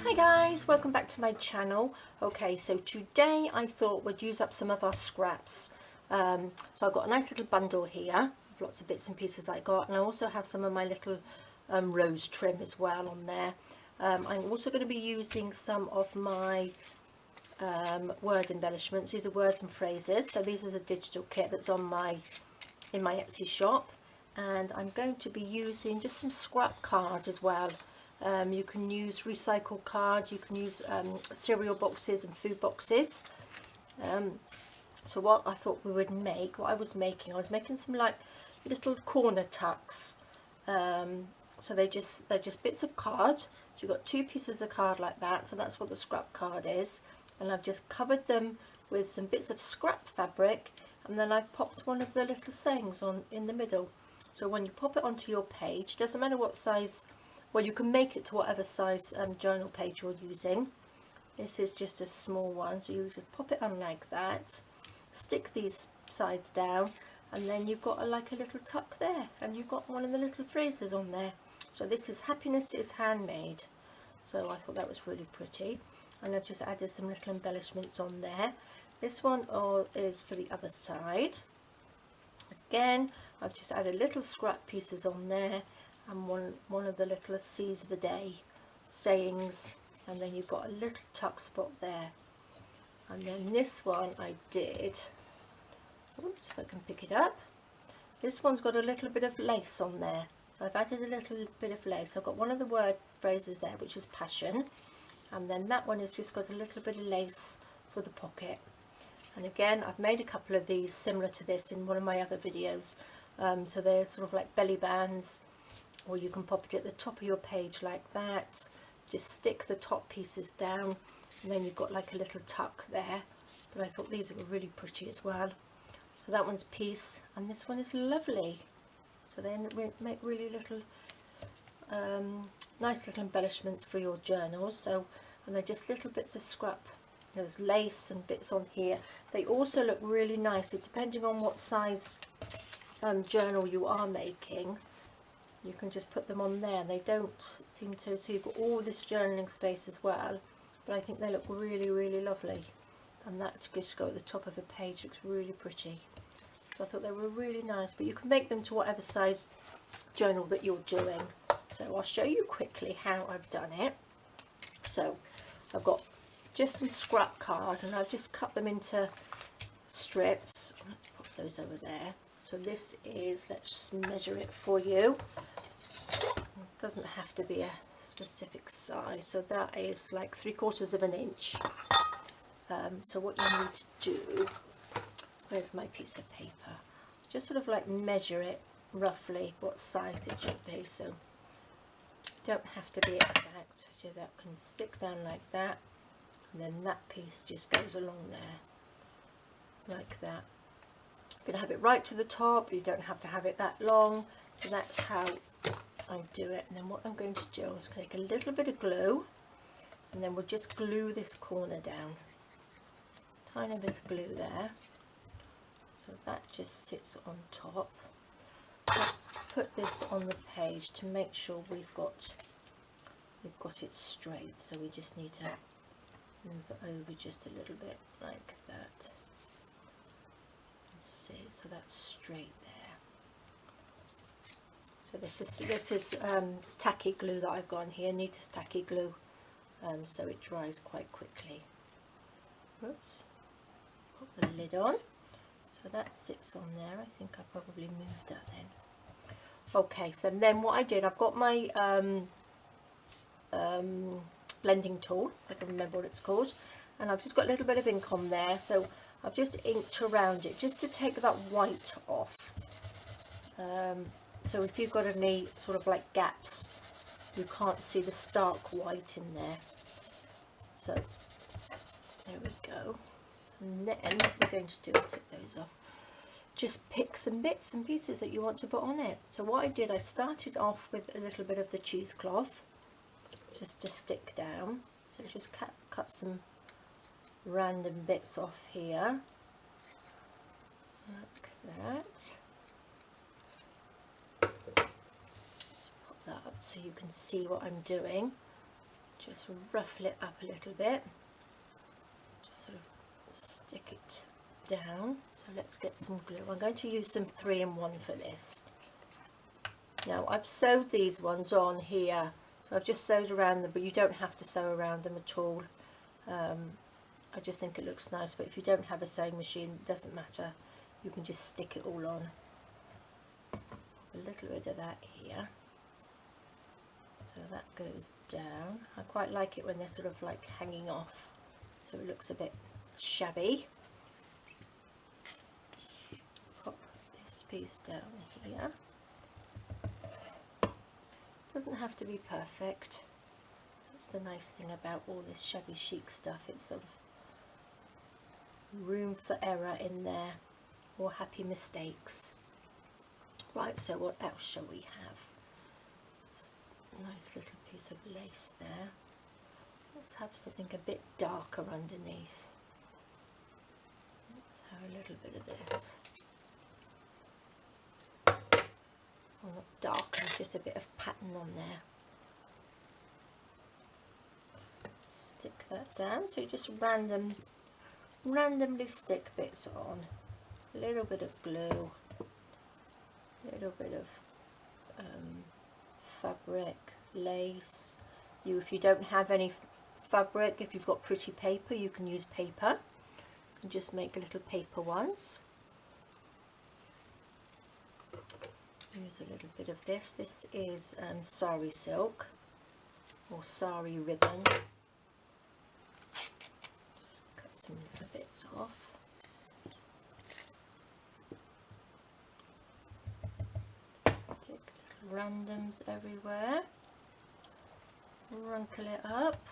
Hi guys, welcome back to my channel. Okay, so today I thought we'd use up some of our scraps. So I've got a nice little bundle here of lots of bits and pieces I got, and I also have some of my little rose trim as well on there. I'm also going to be using some of my word embellishments. These are words and phrases. So this is a digital kit that's on in my Etsy shop, and I'm going to be using just some scrap card as well. You can use recycled card, you can use cereal boxes and food boxes. So what I thought we would make, I was making some like little corner tucks. So they're just bits of card. So you've got two pieces of card like that, so that's what the scrap card is. And I've just covered them with some bits of scrap fabric, and then I've popped one of the little sayings on in the middle. So when you pop it onto your page, doesn't matter what size, well, you can make it to whatever size journal page you're using. This is just a small one, so you just pop it on like that, stick these sides down, and then you've got like a little tuck there, and you've got one of the little phrases on there. So this is happiness is handmade. So I thought that was really pretty, and I've just added some little embellishments on there. This one is for the other side. Again, I've just added little scrap pieces on there, and one of the little seize the day sayings, and then you've got a little tuck spot there. And then this one I did, oops, if I can pick it up, this one's got a little bit of lace on there, so I've added a little bit of lace. I've got one of the word phrases there, which is passion, and then that one has just got a little bit of lace for the pocket. And again, I've made a couple of these similar to this in one of my other videos. So they're sort of like belly bands, or you can pop it at the top of your page like that. Just stick the top pieces down, and then you've got like a little tuck there. But I thought these were really pretty as well. So that one's peace, and this one is lovely. So they make really little nice little embellishments for your journals. So, and they're just little bits of scrap. There's lace and bits on here. They also look really nicely depending on what size journal you are making. You can just put them on there, and they don't seem to, so you've got all this journaling space as well, but I think they look really, really lovely, and that just go at the top of a page looks really pretty. So I thought they were really nice, but you can make them to whatever size journal that you're doing. So I'll show you quickly how I've done it. So I've got just some scrap card, and I've just cut them into strips. Let's put those over there. So this is, let's just measure it for you. It doesn't have to be a specific size, so that is like 3/4 of an inch. So what you need to do, where's my piece of paper, just sort of like measure it roughly what size it should be. So don't have to be exact, so that can stick down like that, and then that piece just goes along there like that. You're going to have it right to the top, you don't have to have it that long. So that's how I do it. And then what I'm going to do is take a little bit of glue, and then we'll just glue this corner down. Tiny bit of glue there. So that just sits on top. Let's put this on the page to make sure we've got it straight. So we just need to move it over just a little bit like that. See, so that's straight there. So this is tacky glue that I've got on here, neatest tacky glue, so it dries quite quickly. Oops, put the lid on. So that sits on there. I think I probably moved that then. Okay, so then what I did, I've got my blending tool, I can remember what it's called, and I've just got a little bit of ink on there, so I've just inked around it just to take that white off. So if you've got any sort of like gaps, you can't see the stark white in there. So there we go. And then what we're going to do is take those off. Just pick some bits and pieces that you want to put on it. So what I did, I started off with a little bit of the cheesecloth just to stick down. So just cut some random bits off here like that. Just put that up so you can see what I'm doing. just ruffle it up a little bit, just sort of stick it down. So let's get some glue. I'm going to use some 3-in-1 for this. Now I've sewed these ones on here, so I've just sewed around them, but you don't have to sew around them at all. I just think it looks nice, but if you don't have a sewing machine, it doesn't matter, you can just stick it all on. A little bit of that here, so that goes down. I quite like it when they're sort of like hanging off, so it looks a bit shabby. Pop this piece down here. Doesn't have to be perfect. That's the nice thing about all this shabby chic stuff. It's sort of room for error in there, or happy mistakes. Right, so what else shall we have? Nice little piece of lace there. Let's have something a bit darker underneath. Let's have a little bit of this. Well, not dark, just a bit of pattern on there. Stick that down, so you just randomly stick bits on. A little bit of glue, a little bit of fabric, lace. If you don't have any fabric, if you've got pretty paper, you can use paper and just make little paper ones. Use a little bit of this. This is sari silk or sari ribbon. Just cut some little bits off. Stick little randoms everywhere. Wrinkle it up.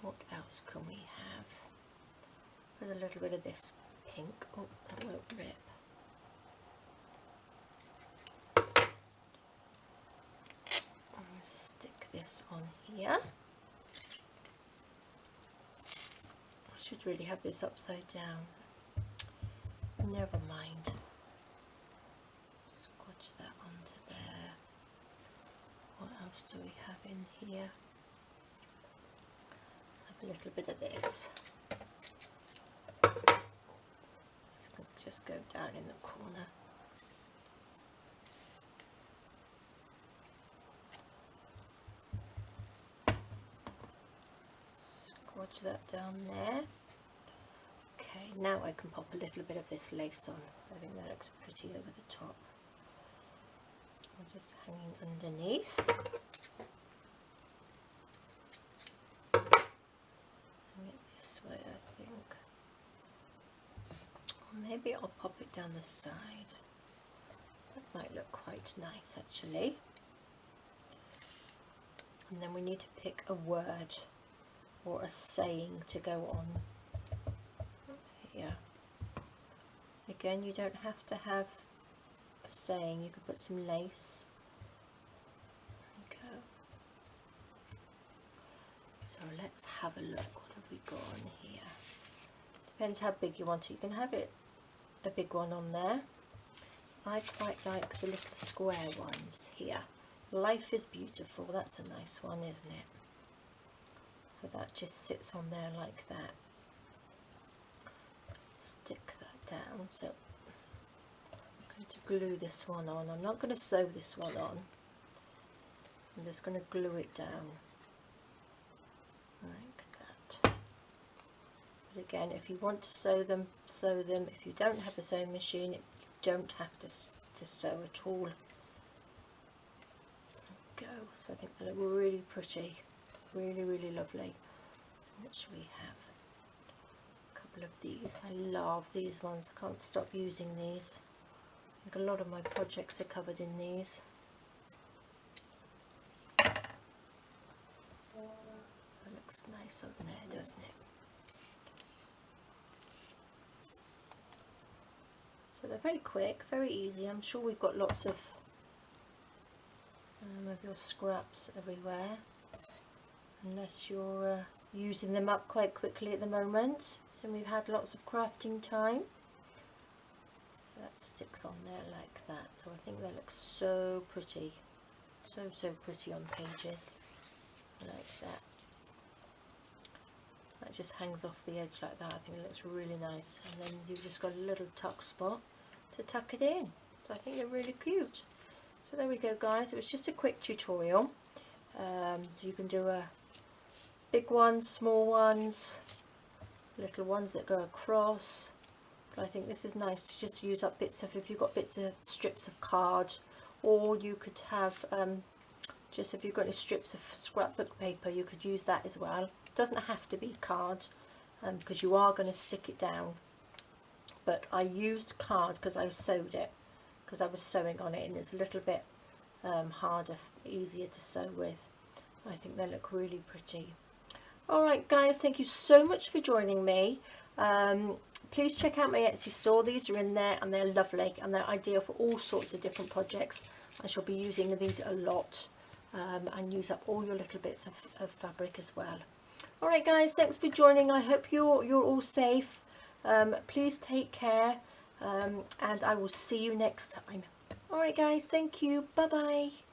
What else can we have? Put a little bit of this pink. Oh, that won't rip. Stick this on here. I should really have this upside down. Never mind. Squash that onto there. What else do we have in here? Have a little bit of this. Just go down in the corner. Squash that down there. Okay, now I can pop a little bit of this lace on, so I think that looks pretty over the top. I'm just hanging underneath. Hang it this way, I think. Or maybe I'll pop it down the side. That might look quite nice actually. And then we need to pick a word or a saying to go on here. Again, you don't have to have a saying, you could put some lace. There we go. So let's have a look. What have we got on here? Depends how big you want it. You can have it a big one on there. I quite like the little square ones here. Life is beautiful. That's a nice one, isn't it? So that just sits on there like that. Stick that down. So I'm going to glue this one on. I'm not going to sew this one on. I'm just going to glue it down like that. But again, if you want to sew them, sew them. If you don't have a sewing machine, you don't have to sew at all. There we go. So I think they look really pretty. Really, really lovely. What should we have? A couple of these. I love these ones. I can't stop using these. I think a lot of my projects are covered in these. That looks nice on there, doesn't it? So they're very quick, very easy. I'm sure we've got lots of your scraps everywhere. Unless you're using them up quite quickly at the moment. So we've had lots of crafting time. So that sticks on there like that. So I think they look so pretty. So pretty on pages. like that. That just hangs off the edge like that. I think it looks really nice. And then you've just got a little tuck spot to tuck it in. So I think they're really cute. So there we go, guys. It was just a quick tutorial. So you can do a big ones, small ones, little ones that go across. But I think this is nice to just use up bits of, if you've got bits of strips of card, or you could have just if you've got any strips of scrapbook paper, you could use that as well. It doesn't have to be card because you are going to stick it down, but I used card because I sewed it, because I was sewing on it, and it's a little bit harder, easier to sew with. I think they look really pretty. Alright guys, thank you so much for joining me. Please check out my Etsy store. These are in there and they're lovely and they're ideal for all sorts of different projects. I shall be using these a lot and use up all your little bits of fabric as well. Alright guys, thanks for joining. I hope you're all safe. Please take care and I will see you next time. Alright guys, thank you. Bye bye.